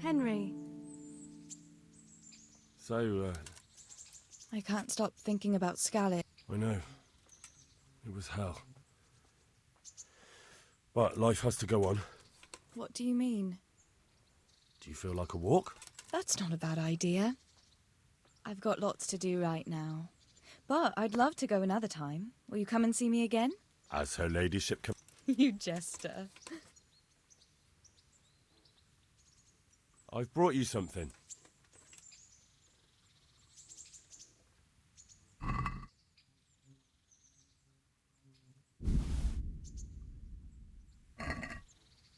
Henry. So, I can't stop thinking about Scarlet. I know. It was hell. But life has to go on. What do you mean? Do you feel like a walk? That's not a bad idea. I've got lots to do right now. But I'd love to go another time. Will you come and see me again? As her ladyship com- You jester. I've brought you something.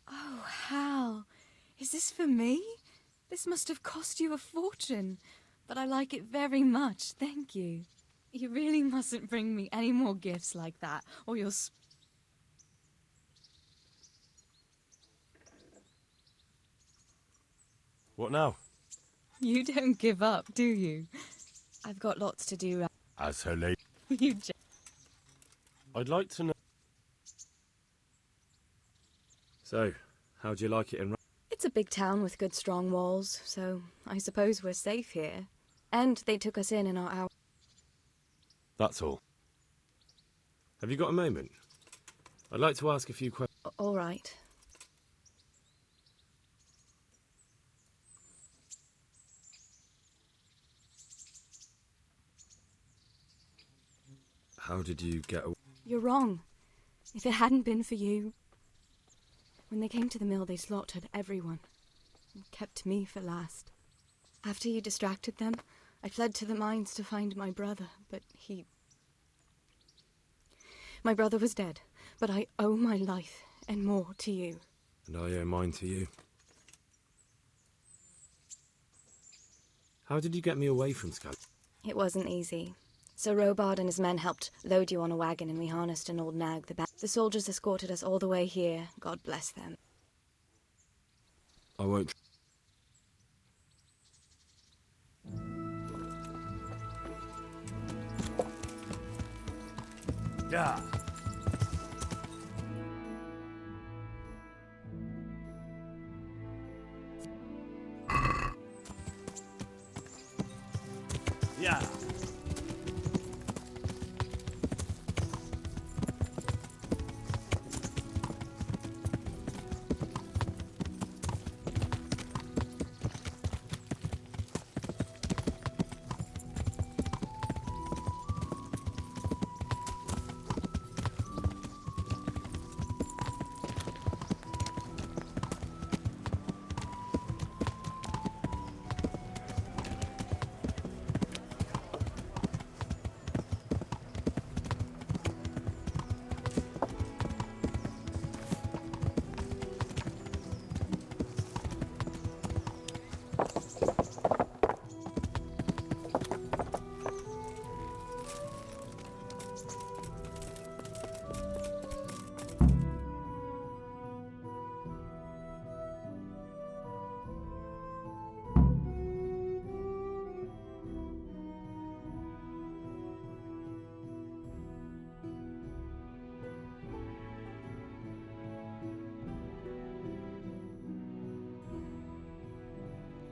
Oh, Hal. Is this for me? This must have cost you a fortune. But I like it very much, thank you. You really mustn't bring me any more gifts like that, or you'll... What now? You don't give up, do you? I've got lots to do. As her lady... You I'd like to know... So, how'd you like it in... It's a big town with good strong walls, so I suppose we're safe here. And they took us in our hour. That's all. Have you got a moment? I'd like to ask a few questions. All right. How did you get away? You're wrong. If it hadn't been for you... When they came to the mill, they slaughtered everyone. And kept me for last. After you distracted them, I fled to the mines to find my brother, but he... My brother was dead, but I owe my life and more to you. And I owe mine to you. How did you get me away from Scal? It wasn't easy. Sir Robard and his men helped load you on a wagon, and we harnessed an old nag. The soldiers escorted us all the way here. God bless them. I won't... Yeah. Yeah.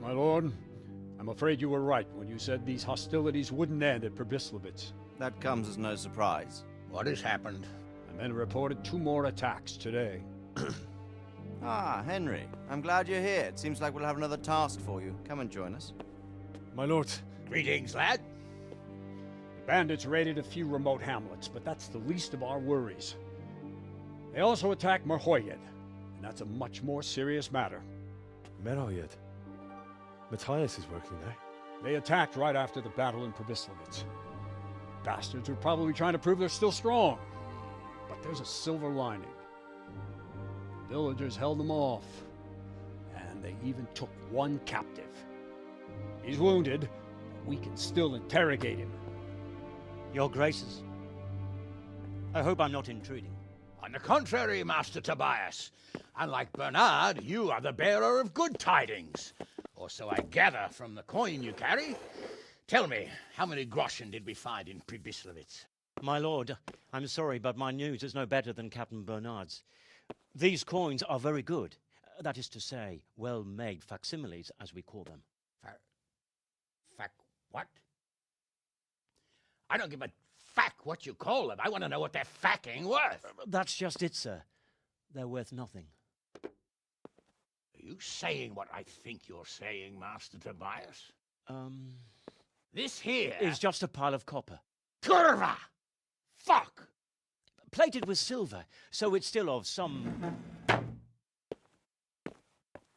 My lord, I'm afraid you were right when you said these hostilities wouldn't end at Pribyslavitz. That comes as no surprise. What has happened? The men reported 2 more attacks today. Ah, Henry. I'm glad you're here. It seems like we'll have another task for you. Come and join us. My lord. Greetings, lad. The bandits raided a few remote hamlets, but that's the least of our worries. They also attacked Merhoyed, and that's a much more serious matter. Merhoyed. Matthias is working there. They attacked right after the battle in Pribyslavitz. Bastards were probably trying to prove they're still strong. But there's a silver lining. The villagers held them off, and they even took one captive. He's wounded, but we can still interrogate him. Your Graces, I hope I'm not intruding. On the contrary, Master Tobias. Unlike Bernard, you are the bearer of good tidings. Or so I gather from the coin you carry. Tell me, how many groschen did we find in Pribyslavitz? My lord, I'm sorry, but my news is no better than Captain Bernard's. These coins are very good. That is to say, well-made facsimiles, as we call them. What? I don't give a what you call them. I want to know what they're facking worth. That's just it, sir. They're worth nothing. Are you saying what I think you're saying, Master Tobias? This here Is just a pile of copper. Curva! Fuck! Plated with silver, so it's still of some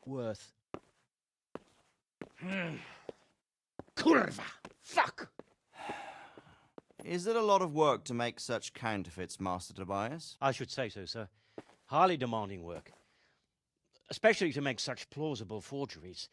worth. Curva! Fuck! Is it a lot of work to make such counterfeits, Master Tobias? I should say so, sir. Highly demanding work. Especially to make such plausible forgeries.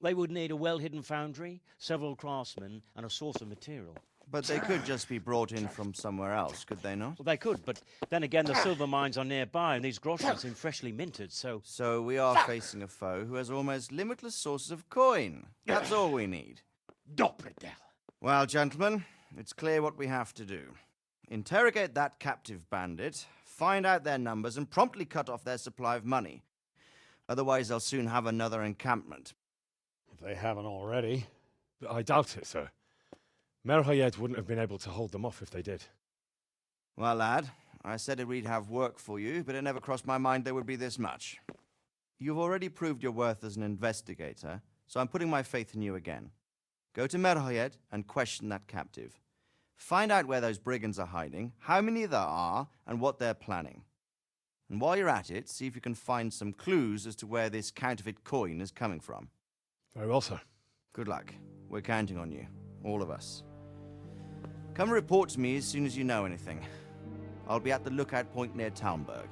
They would need a well-hidden foundry, several craftsmen, and a source of material. But they could just be brought in from somewhere else, could they not? Well, they could, but then again, the silver mines are nearby, and these groschen seem freshly minted, so... So we are facing a foe who has almost limitless sources of coin. That's all we need. Doppelder. Well, gentlemen, it's clear what we have to do. Interrogate that captive bandit, find out their numbers, and promptly cut off their supply of money. Otherwise, they'll soon have another encampment. If they haven't already. I doubt it, sir. Merhayed wouldn't have been able to hold them off if they did. Well, lad, I said we'd have work for you, but it never crossed my mind there would be this much. You've already proved your worth as an investigator, so I'm putting my faith in you again. Go to Merhayed and question that captive. Find out where those brigands are hiding, how many there are, and what they're planning. And while you're at it, see if you can find some clues as to where this counterfeit coin is coming from. Very well, sir. Good luck. We're counting on you, all of us. Come report to me as soon as you know anything. I'll be at the lookout point near Talmberg.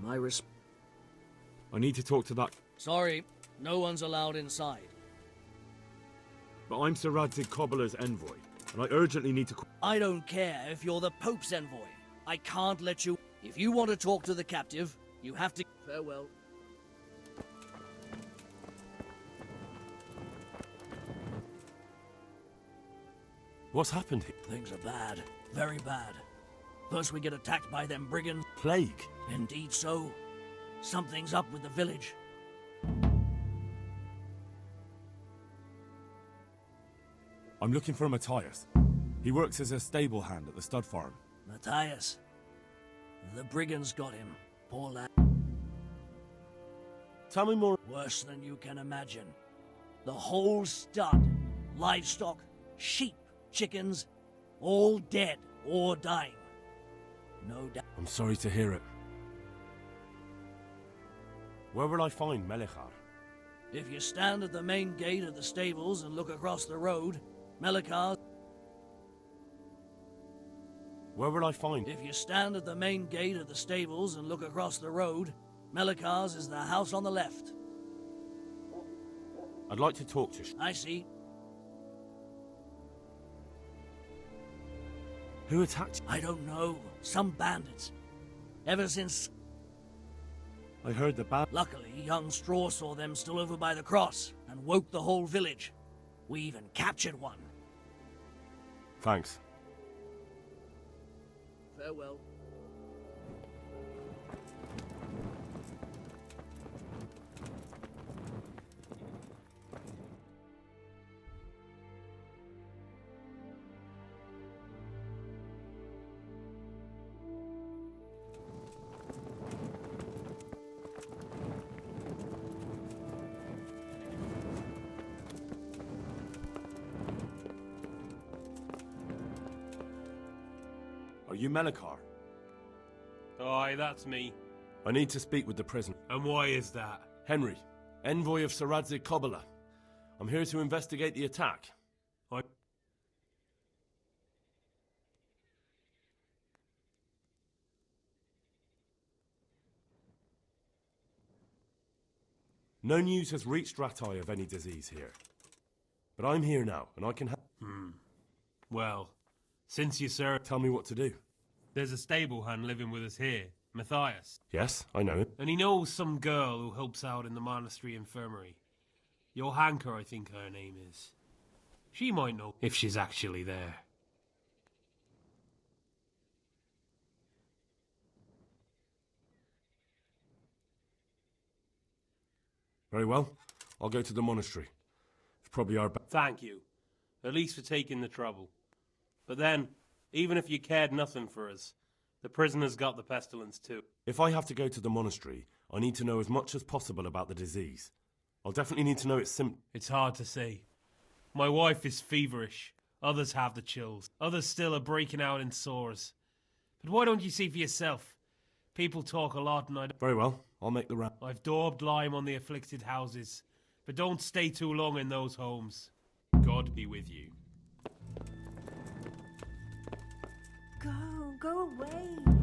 I need to talk to that... Sorry, no one's allowed inside. But I'm Sir Radzig Cobbler's envoy, and I urgently need to... I don't care if you're the Pope's envoy. I can't let you... If you want to talk to the captive, you have to... Farewell. What's happened here? Things are bad. Very bad. First we get attacked by them brigands. Plague? Indeed so. Something's up with the village. I'm looking for Matthias. He works as a stable hand at the stud farm. Matthias. The brigands got him. Poor lad. Tell me more. Worse than you can imagine. The whole stud, livestock, sheep, chickens, all dead or dying. No doubt. I'm sorry to hear it. Where will I find Melichar? If you stand at the main gate of the stables and look across the road, Melichar... Where will I find... If you stand at the main gate of the stables and look across the road, Melichar's is the house on the left. I'd like to talk to... I see. Who attacked you? I don't know. Some bandits. Ever since... I heard the band... Luckily, young Straw saw them still over by the cross and woke the whole village. We even captured one. Thanks. Farewell. Are you Melichar? Aye, that's me. I need to speak with the prisoner. And why is that? Henry, envoy of Sir Radzig Cobbler. I'm here to investigate the attack. No news has reached Ratai of any disease here. But I'm here now, and I can help. Well, since you, sir... Tell me what to do. There's a stable hand living with us here, Matthias. Yes, I know him. And he knows some girl who helps out in the monastery infirmary. Johanka, I think her name is. She might know if she's actually there. Very well. I'll go to the monastery. It's probably our... Thank you. At least for taking the trouble. But then, even if you cared nothing for us, the prisoner's got the pestilence too. If I have to go to the monastery, I need to know as much as possible about the disease. I'll definitely need to know its symptoms. It's hard to say. My wife is feverish. Others have the chills. Others still are breaking out in sores. But why don't you see for yourself? People talk a lot and I don't... Very well. I'll make the round. I've daubed lime on the afflicted houses. But don't stay too long in those homes. God be with you. Go away.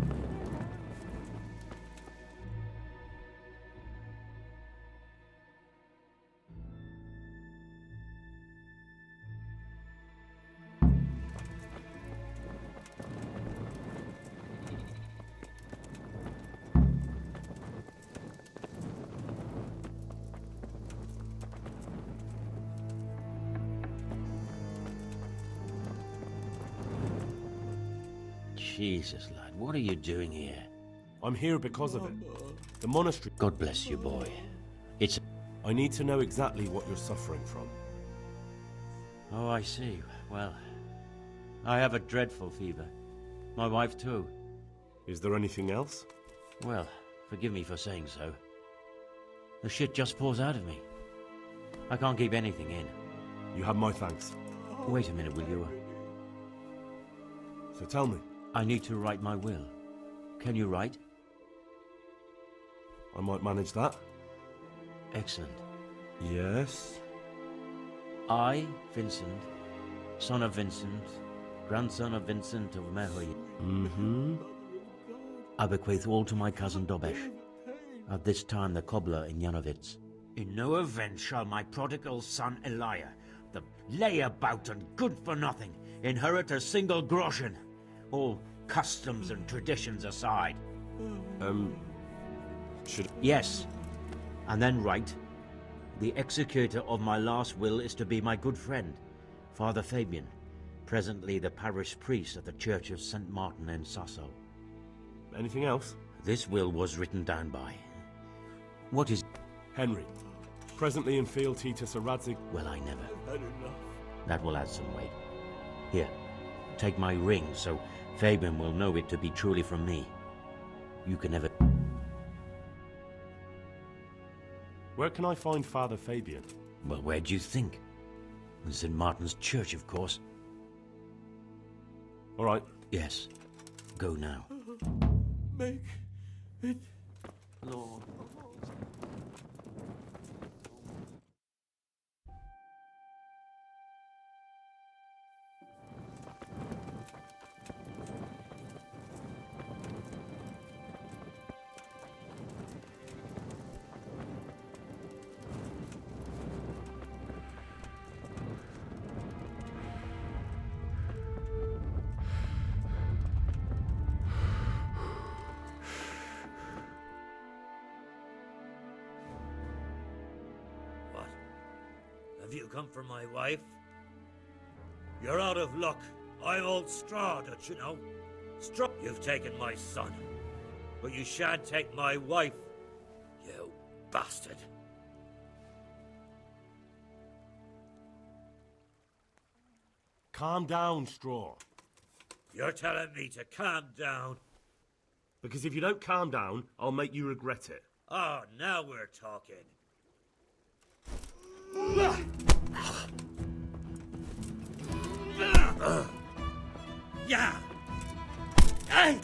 Jesus, lad, what are you doing here? I'm here because of it. The monastery... God bless you, boy. It's... I need to know exactly what you're suffering from. Oh, I see. Well, I have a dreadful fever. My wife, too. Is there anything else? Well, forgive me for saying so. The shit just pours out of me. I can't keep anything in. You have my thanks. Wait a minute, will you? So tell me. I need to write my will. Can you write? I might manage that. Excellent. Yes? I, Vincent, son of Vincent, grandson of Vincent of Mehoy, Mm-hmm. I bequeath all to my cousin Dobesh, At this time the cobbler in Janovitz. In no event shall my prodigal son Elia, the layabout and good for nothing, inherit a single groschen, all customs and traditions aside. Should... Yes, and then write, the executor of my last will is to be my good friend, Father Fabian, presently the parish priest at the Church of St. Martin in Sasso. Anything else? This will was written down by. What is... Henry, presently in fealty to Sir Radzig. Well, I never. That will add some weight. Here, take my ring, so Fabian will know it to be truly from me. You can never... Where can I find Father Fabian? Well, where do you think? In St. Martin's Church, of course. All right. Yes. Go now. Make it... Lord. What? Have you come for my wife? You're out of luck. I'm old straw, don't you know? Straw. You've taken my son, but you shan't take my wife, you bastard. Calm down, Straw. You're telling me to calm down? Because if you don't calm down, I'll make you regret it. Oh, now we're talking. Yeah. Hey.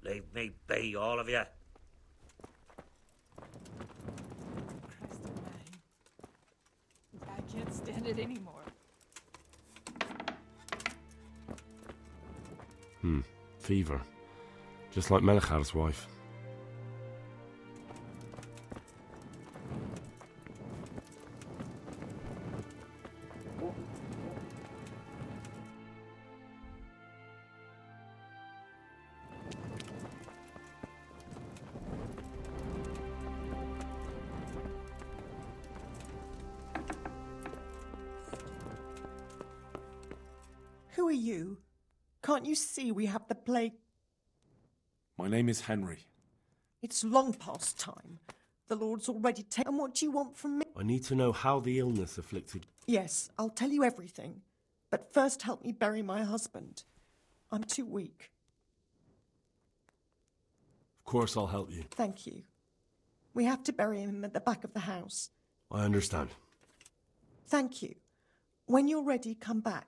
Leave me be, all of you. Christ almighty. I can't stand it anymore. Fever. Just like Melchar's wife. Who are you? Can't you see we have the plague? My name is Henry. It's long past time. The Lord's already taken. And what do you want from me? I need to know how the illness afflicted... Yes, I'll tell you everything. But first help me bury my husband. I'm too weak. Of course I'll help you. Thank you. We have to bury him at the back of the house. I understand. Thank you. When you're ready, come back.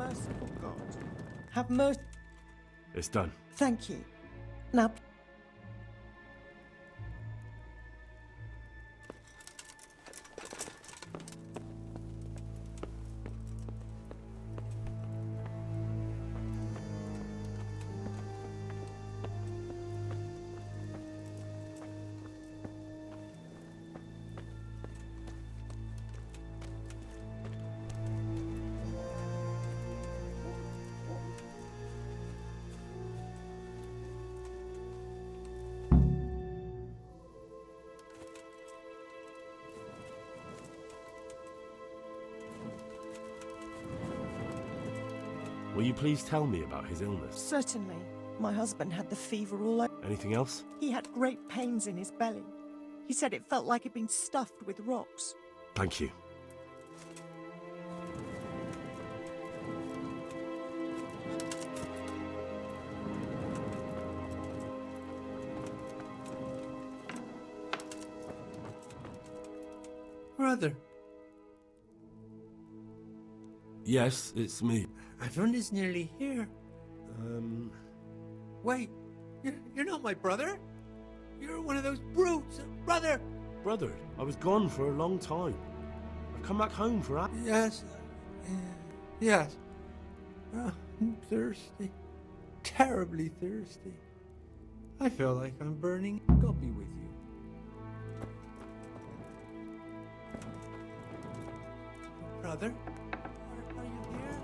Merciful God, have mercy. It's done. Thank you. Now, Will you please tell me about his illness? certainly, my husband had the fever all over. Anything else? He had great pains in his belly. He said it felt like it'd been stuffed with rocks. Thank you. Brother, Yes, it's me. everyone is nearly here. Wait, you're not my brother? You're one of those brutes, brother! Brother, I was gone for a long time. I've come back home for Yes, yes. I'm thirsty. Terribly thirsty. I feel like I'm burning. I'll be with you. Brother, are you here?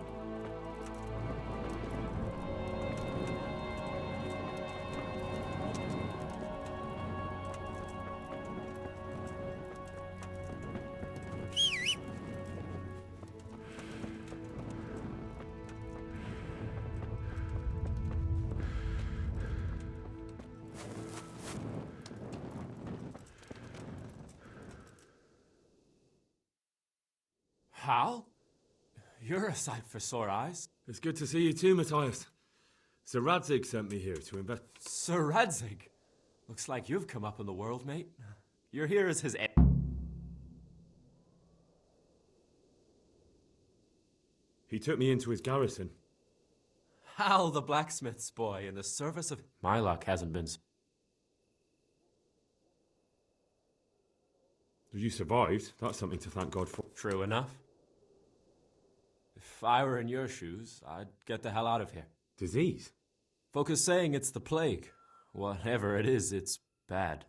Hal? You're a sight for sore eyes. It's good to see you too, Matthias. Sir Radzig sent me here to invest. Sir Radzig? Looks like you've come up in the world, mate. You're here as his... He took me into his garrison. Hal, the blacksmith's boy, in the service of... My luck hasn't been... You survived. That's something to thank God for. True enough. If I were in your shoes, I'd get the hell out of here. Disease? Folk are saying it's the plague. Whatever it is, it's bad.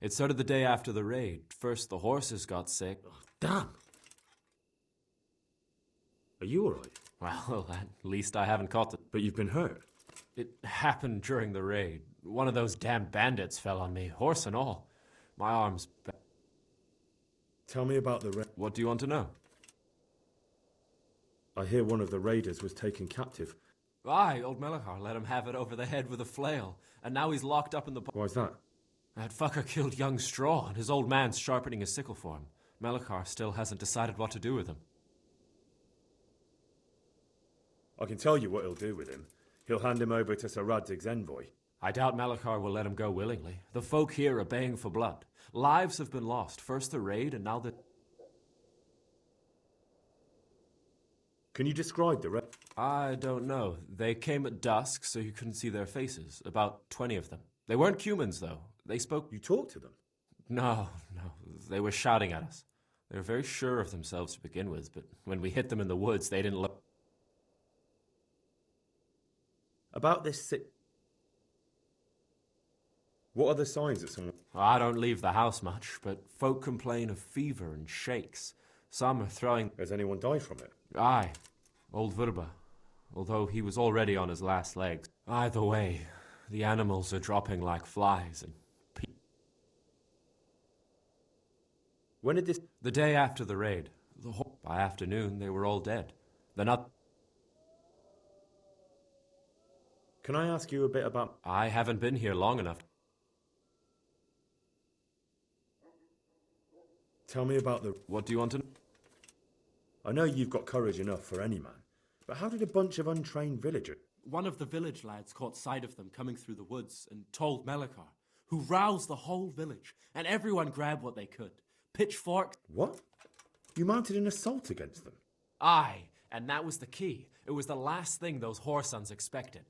It started the day after the raid. First the horses got sick. Oh, damn! Are you alright? Well, at least I haven't caught it. But you've been hurt? It happened during the raid. One of those damn bandits fell on me, horse and all. My arm's... Tell me about the raid. What do you want to know? I hear one of the raiders was taken captive. Aye, old Melachar let him have it over the head with a flail, and now he's locked up in the... Why's that? That fucker killed young Straw, and his old man's sharpening his sickle for him. Melachar still hasn't decided what to do with him. I can tell you what he'll do with him. He'll hand him over to Sir Radzig's envoy. I doubt Melachar will let him go willingly. The folk here are baying for blood. Lives have been lost. First the raid, and now the... Can you describe the raid? I don't know. They came at dusk, so you couldn't see their faces. About 20 of them. They weren't humans, though. They spoke... You talked to them? No. They were shouting at us. They were very sure of themselves to begin with, but when we hit them in the woods, they didn't look... About this sick... What are the signs that someone... I don't leave the house much, but folk complain of fever and shakes. Some are throwing... Has anyone died from it? Aye, old Verba, although he was already on his last legs. Either way, the animals are dropping like flies and... When did this... The day after the raid. By afternoon, they were all dead. They're not... Can I ask you a bit about... I haven't been here long enough. Tell me about the... What do you want to know? I know you've got courage enough for any man, but how did a bunch of untrained villagers... One of the village lads caught sight of them coming through the woods and told Melachar, who roused the whole village, and everyone grabbed what they could. Pitchforks... What? You mounted an assault against them? Aye, And that was the key. It was the last thing those whoresons expected.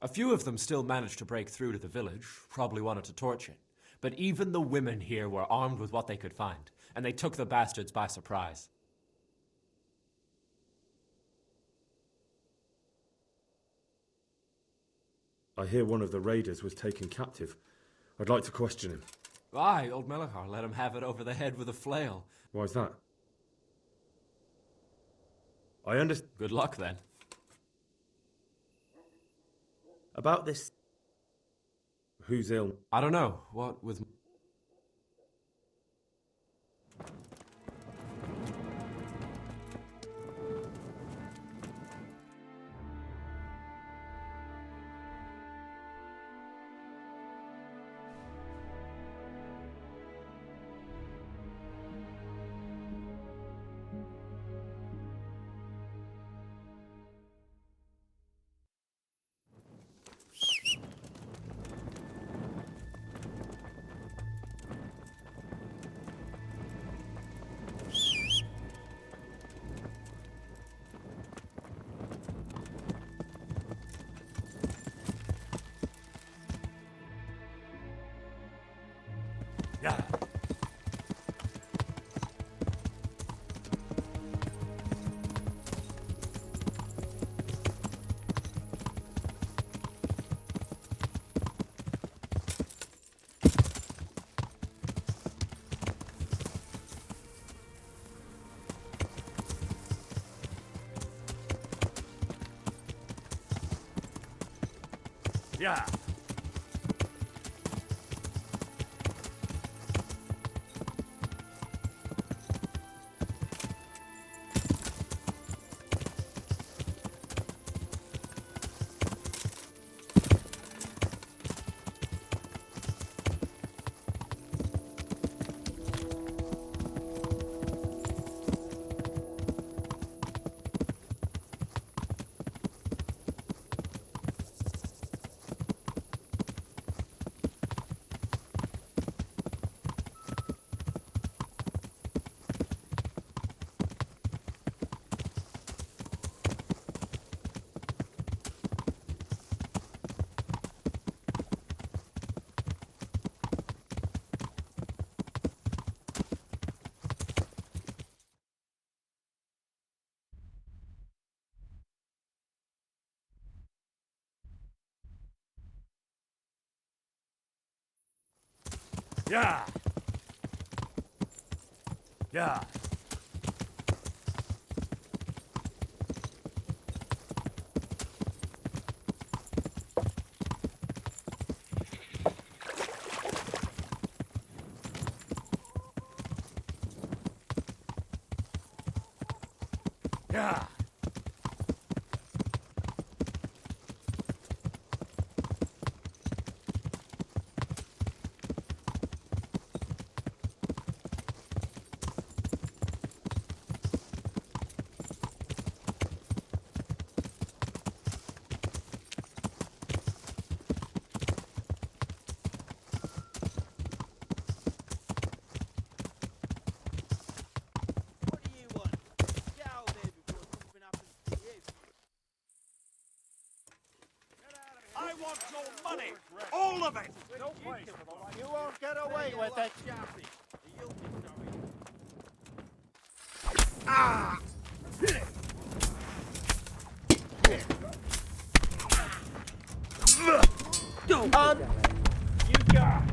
A few of them still managed to break through to the village, probably wanted to torch it. But even the women here were armed with what they could find, and they took the bastards by surprise. I hear one of the raiders was taken captive. I'd like to question him. Aye, old Melachar let him have it over the head with a flail. Why's that? I understand. Good luck, then. About this... Who's ill? I don't know. What with... Yeah. Yeah. Yeah. Yeah. Yeah. I want your money! All of it! You won't get away with it! Ah! You got